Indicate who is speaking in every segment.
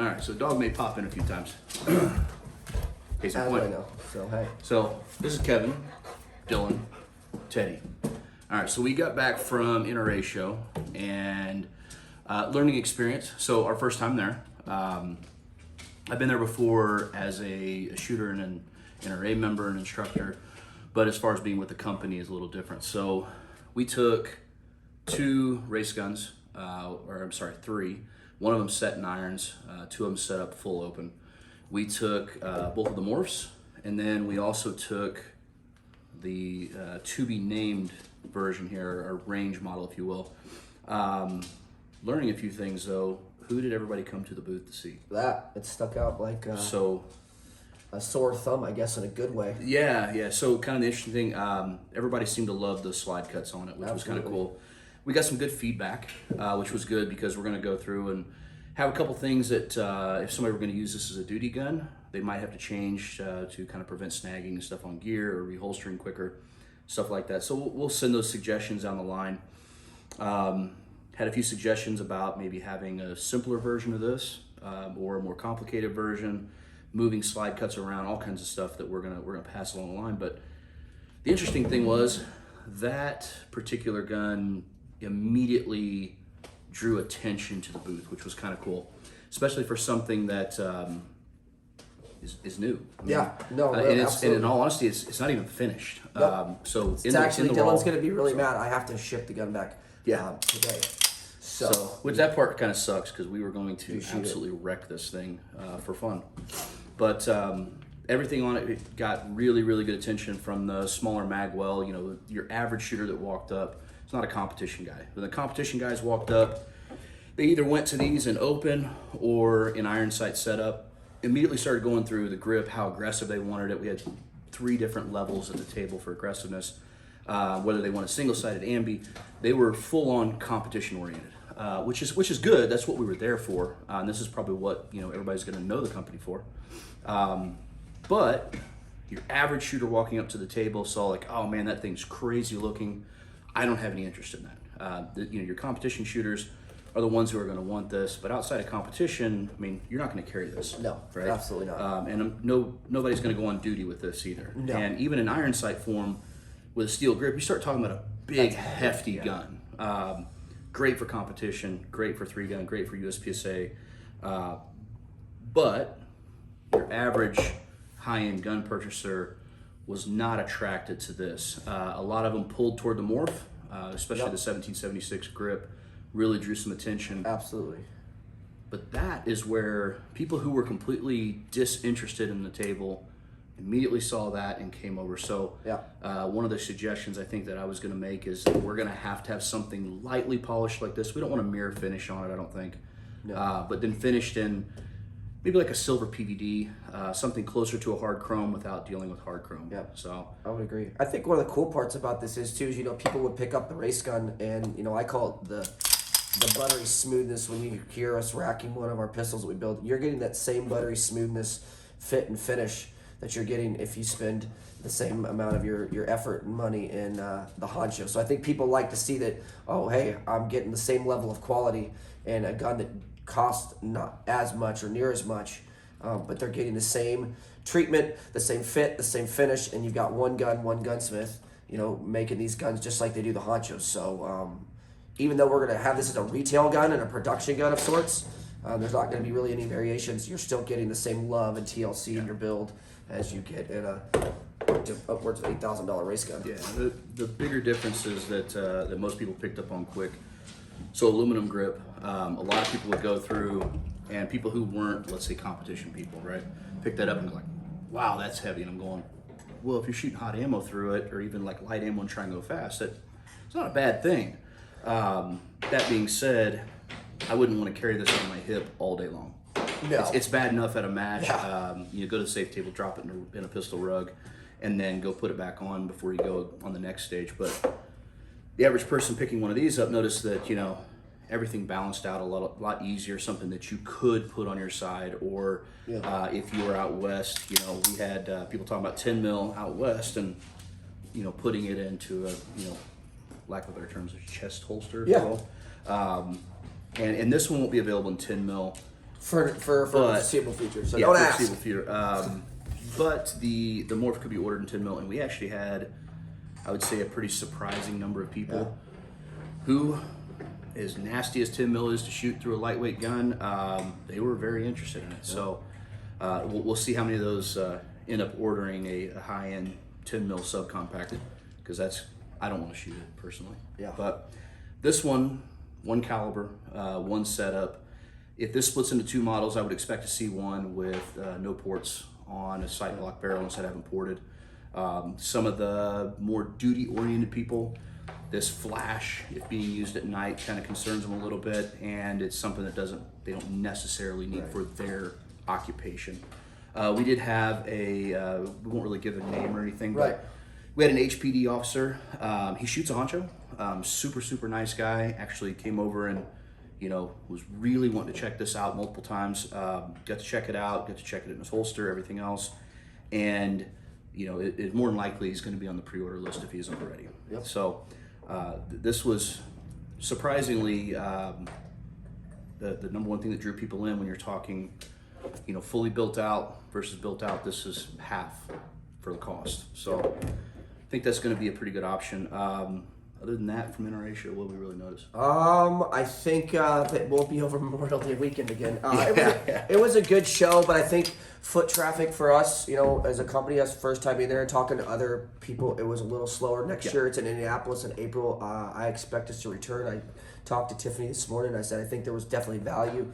Speaker 1: All right, so dog may pop in a few times. Case in
Speaker 2: As
Speaker 1: point.
Speaker 2: I know. So hey.
Speaker 1: So this is Kevin, Dylan, Teddy. All right, so we got back from NRA Show and learning experience. So our first time there. I've been there before as a shooter and an NRA member and instructor, but as far as being with the company is a little different. So we took 2 race guns, three. One of them set in irons, 2 of them set up full open. We took both of the morphs, and then we also took the to be named version here, or range model, if you will. Learning a few things though. Who did everybody come to the booth to see?
Speaker 2: It stuck out like
Speaker 1: so
Speaker 2: a sore thumb, I guess, in a good way.
Speaker 1: Yeah. So kind of the interesting thing, everybody seemed to love the slide cuts on it, which was kind of cool. We got some good feedback, which was good because we're going to go through and have a couple things that if somebody were going to use this as a duty gun, they might have to change to kind of prevent snagging and stuff on gear or reholstering quicker, stuff like that. So we'll send those suggestions down the line. Had a few suggestions about maybe having a simpler version of this or a more complicated version, moving slide cuts around, all kinds of stuff that we're gonna pass along the line. But the interesting thing was that particular gun immediately drew attention to the booth, which was kind of cool, especially for something that is new. I mean, and in all honesty, it's not even finished.
Speaker 2: Yep.
Speaker 1: So
Speaker 2: it's actually Dylan's going to be really mad. I have to ship the gun back. Today. So
Speaker 1: which that part kind of sucks because we were going to absolutely wreck this thing for fun. But everything on it got really, really good attention from the smaller magwell. You know, your average shooter that walked up, it's not a competition guy. When the competition guys walked up, they either went to these in open or in iron sight setup, immediately started going through the grip, how aggressive they wanted it. We had 3 different levels at the table for aggressiveness. Whether they want a single-sided ambi, they were full-on competition-oriented, which is good. That's what we were there for, and this is probably what everybody's going to know the company for. But your average shooter walking up to the table saw like, oh man, that thing's crazy looking. I don't have any interest in that. Your competition shooters are the ones who are going to want this, but outside of competition, I mean, you're not going to carry this.
Speaker 2: No,
Speaker 1: right?
Speaker 2: Absolutely not.
Speaker 1: And nobody's going to go on duty with this either.
Speaker 2: No.
Speaker 1: And even in iron sight form, with a steel grip, you start talking about a big, hefty gun. Great for competition, great for 3-gun, great for USPSA. But your average high-end gun purchaser was not attracted to this. A lot of them pulled toward the morph, especially the 1776 grip, really drew some attention.
Speaker 2: Absolutely.
Speaker 1: But that is where people who were completely disinterested in the table immediately saw that and came over. So one of the suggestions I think that I was going to make is that we're going to have something lightly polished like this. We don't want a mirror finish on it, I don't think. No. But then finished in maybe like a silver PVD, something closer to a hard chrome without dealing with hard chrome.
Speaker 2: Yeah.
Speaker 1: So
Speaker 2: I would agree. I think one of the cool parts about this is too, people would pick up the race gun and I call it the buttery smoothness. When you hear us racking one of our pistols that we build, you're getting that same buttery smoothness, fit and finish that you're getting if you spend the same amount of your effort and money in the honcho. So I think people like to see that, oh, hey, I'm getting the same level of quality in a gun that costs not as much or near as much, but they're getting the same treatment, the same fit, the same finish, and you've got one gun, one gunsmith, making these guns just like they do the honchos. So even though we're going to have this as a retail gun and a production gun of sorts, there's not going to be really any variations. You're still getting the same love and TLC in your build as you get in a upwards of $8,000 race gun.
Speaker 1: Yeah, the bigger difference is that most people picked up on quick. So aluminum grip, a lot of people would go through, and people who weren't, let's say, competition people, right, pick that up and go like, wow, that's heavy. And I'm going, well, if you're shooting hot ammo through it, or even like light ammo and trying to go fast, it's not a bad thing. That being said, I wouldn't want to carry this on my hip all day long.
Speaker 2: No.
Speaker 1: It's bad enough at a match.
Speaker 2: Yeah.
Speaker 1: You go to the safe table, drop it in a pistol rug, and then go put it back on before you go on the next stage. But the average person picking one of these up noticed that everything balanced out a lot easier. Something that you could put on your side, or if you were out west, we had people talking about 10 mil out west, and putting it into a lack of better terms, a chest holster.
Speaker 2: Yeah.
Speaker 1: And this one won't be available in 10 mil.
Speaker 2: For foreseeable future. So
Speaker 1: yeah,
Speaker 2: don't
Speaker 1: for
Speaker 2: ask.
Speaker 1: foreseeable future. But the morph could be ordered in 10 mil, and we actually had, I would say, a pretty surprising number of people who, as nasty as 10 mil is to shoot through a lightweight gun, they were very interested in it. So we'll see how many of those end up ordering a high-end 10 mil subcompacted, because I don't want to shoot it personally.
Speaker 2: Yeah.
Speaker 1: But this one caliber, one setup. If this splits into two models, I would expect to see one with no ports on a sight block barrel instead of having ported. Some of the more duty-oriented people, this flash, if being used at night, kind of concerns them a little bit, and it's something that they don't necessarily need for their occupation. We did have we won't really give a name or anything, but we had an HPD officer. He shoots a honcho. Super nice guy. Actually came over and was really wanting to check this out multiple times. Got to check it out, got to check it in his holster, everything else. And, it more than likely he's going to be on the pre-order list if he isn't already.
Speaker 2: Yep.
Speaker 1: So this was surprisingly the number one thing that drew people in when you're talking, fully built out versus built out. This is half for the cost. So I think that's going to be a pretty good option. Other than that, from NRA Show, what did we really notice?
Speaker 2: I think it won't be over Memorial Day weekend again. It was a good show, but I think foot traffic for us, as a company, that's the first time being there and talking to other people, it was a little slower. Next year, it's in Indianapolis in April. I expect us to return. I talked to Tiffany this morning. I said I think there was definitely value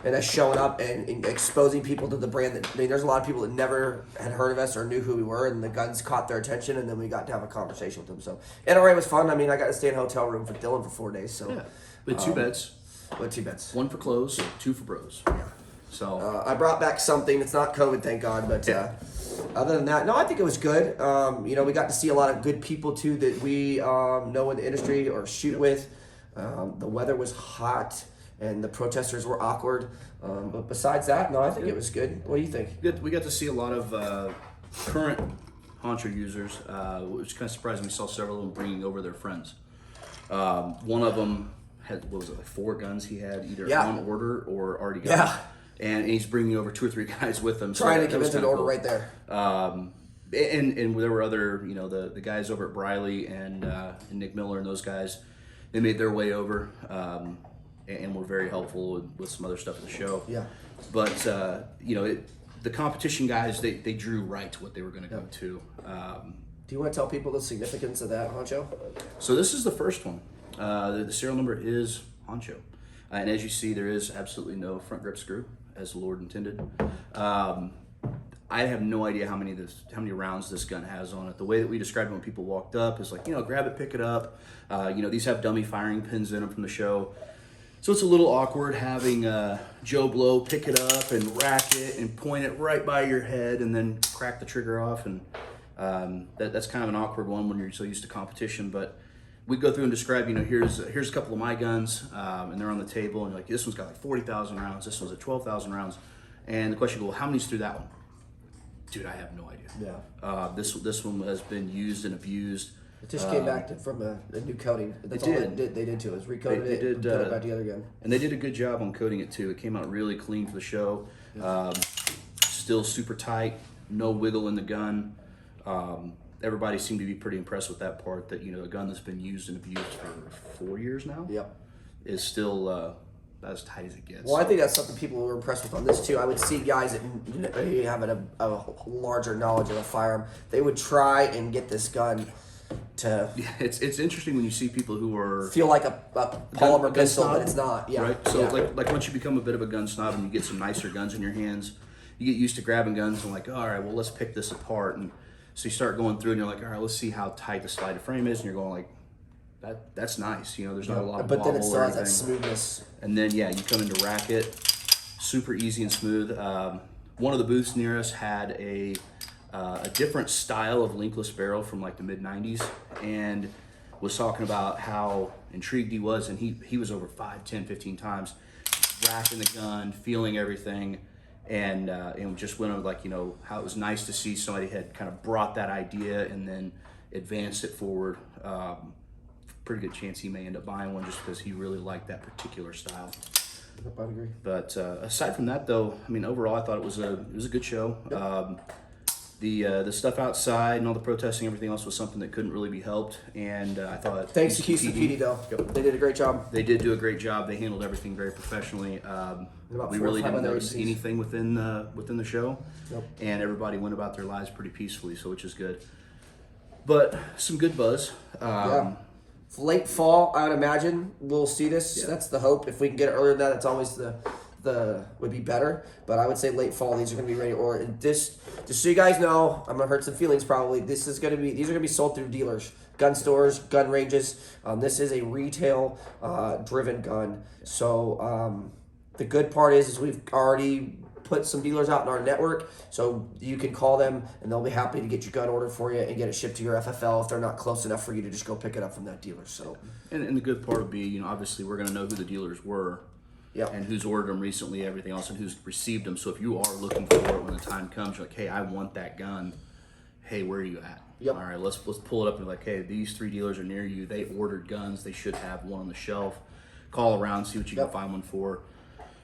Speaker 2: in us showing up and exposing people to the brand. There's a lot of people that never had heard of us or knew who we were, and the guns caught their attention, and then we got to have a conversation with them. So NRA was fun. I got to stay in a hotel room for Dillen for 4 days. So
Speaker 1: we had two beds.
Speaker 2: What 2 beds?
Speaker 1: One for clothes, two for bros. Yeah. So
Speaker 2: I brought back something. It's not COVID, thank God. But other than that, no, I think it was good. We got to see a lot of good people too that we know in the industry or shoot with. The weather was hot and the protesters were awkward. But besides that, no, I think it was good. What do you think?
Speaker 1: Good. We got to see a lot of current honcho users, which kind of surprised me. We saw several of them bringing over their friends. One of them had, 4 guns he had either on order or already got. Yeah. And he's bringing over 2 or 3 guys with him.
Speaker 2: Trying to give it an order right there.
Speaker 1: And there were other, the guys over at Briley and Nick Miller and those guys, they made their way over and were very helpful with some other stuff at the show.
Speaker 2: Yeah.
Speaker 1: But, the competition guys, they drew right to what they were going to go to.
Speaker 2: Do you want to tell people the significance of that honcho?
Speaker 1: So this is the first one. The serial number is honcho. And as you see, there is absolutely no front grip screw, as the Lord intended. I have no idea how many rounds this gun has on it. The way that we described it when people walked up is like, grab it, pick it up. These have dummy firing pins in them from the show. So it's a little awkward having Joe Blow pick it up and rack it and point it right by your head and then crack the trigger off. And that's kind of an awkward one when you're so used to competition. But we go through and describe, here's a couple of my guns, and they're on the table, and this one's got like 40,000 rounds, this one's at 12,000 rounds. And the question goes, well, how many's through that one? Dude, I have no idea. Yeah. This one has been used and abused.
Speaker 2: It just came back from a new coating. That's all they did to it, was recoated it and put it back together again.
Speaker 1: And they did a good job on coating it too. It came out really clean for the show. Still super tight, no wiggle in the gun. Everybody seemed to be pretty impressed with that part, that a gun that's been used and abused for 4 years now is still as tight as it gets.
Speaker 2: Well, I think that's something people were impressed with on this too. I would see guys that have a larger knowledge of a firearm, they would try and get this gun to...
Speaker 1: It's interesting when you see people who are...
Speaker 2: feel like a polymer pistol, but it's not. Yeah.
Speaker 1: Right? So like once you become a bit of a gun snob and you get some nicer guns in your hands, you get used to grabbing guns and like, all right, well, let's pick this apart. And so you start going through and you're like, all right, let's see how tight the slide of frame is. And you're going like, that's nice. There's not a lot of
Speaker 2: but then it still has
Speaker 1: anything.
Speaker 2: That smoothness.
Speaker 1: And then, you come into racket, super easy and smooth. One of the booths near us had a different style of linkless barrel from like the mid-90s and was talking about how intrigued he was. And he was over 5, 10, 15 times racking the gun, feeling everything. And just went over like, how it was nice to see somebody had kind of brought that idea and then advanced it forward. Pretty good chance he may end up buying one just because he really liked that particular style.
Speaker 2: Yep, I agree.
Speaker 1: But aside from that, though, I mean, overall, I thought it was a good show.
Speaker 2: Yep.
Speaker 1: The stuff outside and all the protesting, everything else was something that couldn't really be helped. And I thought
Speaker 2: Thanks to Houston PD though.
Speaker 1: Yep.
Speaker 2: They did a great job.
Speaker 1: They did do a great job. They handled everything very professionally. We really didn't notice anything within the show,
Speaker 2: Nope.
Speaker 1: and everybody went about their lives pretty peacefully, so which is good. But some good buzz.
Speaker 2: Yeah. Late fall, I would imagine we'll see this.
Speaker 1: Yeah.
Speaker 2: That's the hope. If we can get it earlier than that, it's always the would be better. But I would say late fall, these are going to be ready. Or this, just so you guys know, I'm gonna hurt some feelings probably. These are going to be sold through dealers, gun stores, gun ranges. This is a retail driven gun. So the good part is we've already put some dealers out in our network, so you can call them and they'll be happy to get your gun ordered for you and get it shipped to your FFL if they're not close enough for you to just go pick it up from that dealer. So,
Speaker 1: and the good part would be, obviously we're going to know who the dealers were, and who's ordered them recently, everything else, and who's received them. So if you are looking for it when the time comes, you're like, hey, I want that gun. Hey, where are you at?
Speaker 2: Yep.
Speaker 1: All right, let's pull it up and be like, hey, these 3 dealers are near you. They ordered guns. They should have one on the shelf. Call around, see what you can find one for.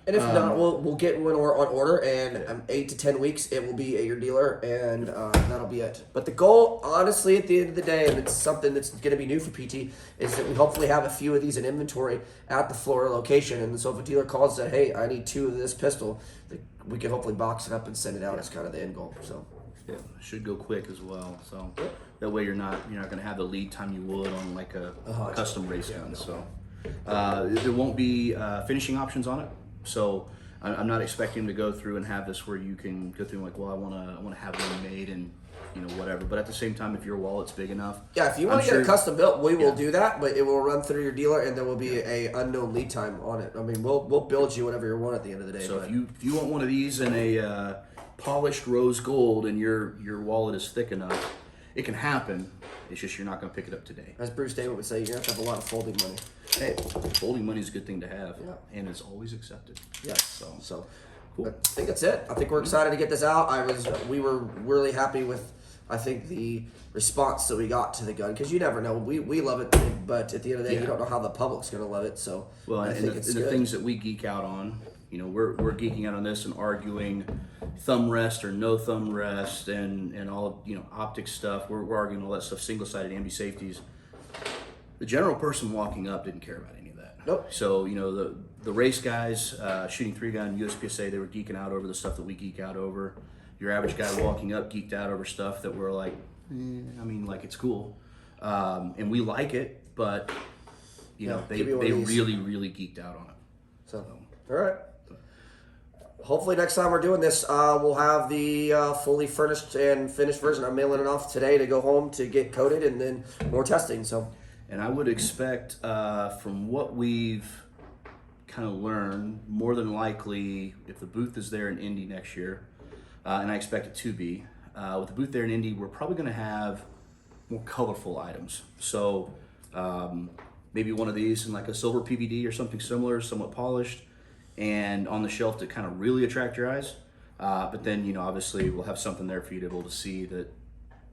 Speaker 2: And if not, we'll get one on order, and 8 to 10 weeks it will be at your dealer, and that'll be it. But the goal, honestly, at the end of the day, and it's something that's going to be new for PT, is that we hopefully have a few of these in inventory at the Florida location. And so if a dealer calls and says, hey, I need 2 of this pistol, we can hopefully box it up and send it out as kind of the end goal. So
Speaker 1: yeah, should go quick as well. So that way you're not going to have the lead time you would on like a custom race gun. So there won't be finishing options on it. So I'm not expecting to go through and have this where you can go through and like, well, I want to have one made and whatever. But at the same time, if your wallet's big enough,
Speaker 2: if you want to get a custom built, we will do that. But it will run through your dealer, and there will be a unknown lead time on it. I mean, we'll build you whatever you want at the end of the day.
Speaker 1: So if you want one of these in a polished rose gold and your wallet is thick enough, it can happen. It's just you're not going to pick it up today.
Speaker 2: As Bruce Damon would say, you're going to have a lot of folding money.
Speaker 1: Hey, folding money is a good thing to have, and it's always accepted.
Speaker 2: Yes.
Speaker 1: So cool.
Speaker 2: I think that's it. I think we're excited to get this out. We were really happy with, I think, the response that we got to the gun, because you never know. We love it, but at the end of the day, you don't know how the public's going to love it. So I think it's good.
Speaker 1: The things that we geek out on, we're geeking out on this and arguing thumb rest or no thumb rest and all optic stuff. We're arguing all that stuff, single-sided ambi safeties. The general person walking up didn't care about any of that.
Speaker 2: Nope.
Speaker 1: So the race guys shooting 3-gun USPSA, they were geeking out over the stuff that we geek out over. Your average guy walking up geeked out over stuff that we're like, like it's cool, and we like it, but they really geeked out on it.
Speaker 2: So all right. Hopefully next time we're doing this, we'll have the fully furnished and finished version. I'm mailing it off today to go home to get coated and then more testing. So,
Speaker 1: and I would expect from what we've kind of learned, more than likely, if the booth is there in Indy next year, and I expect it to be, with the booth there in Indy, we're probably going to have more colorful items. So maybe one of these in like a silver PVD or something similar, somewhat polished, and on the shelf to kind of really attract your eyes. But then, obviously we'll have something there for you to be able to see that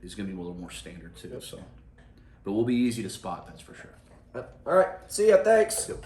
Speaker 1: is going to be a little more standard too. So, but we'll be easy to spot, that's for sure.
Speaker 2: All right. See ya. Thanks.
Speaker 1: Yep.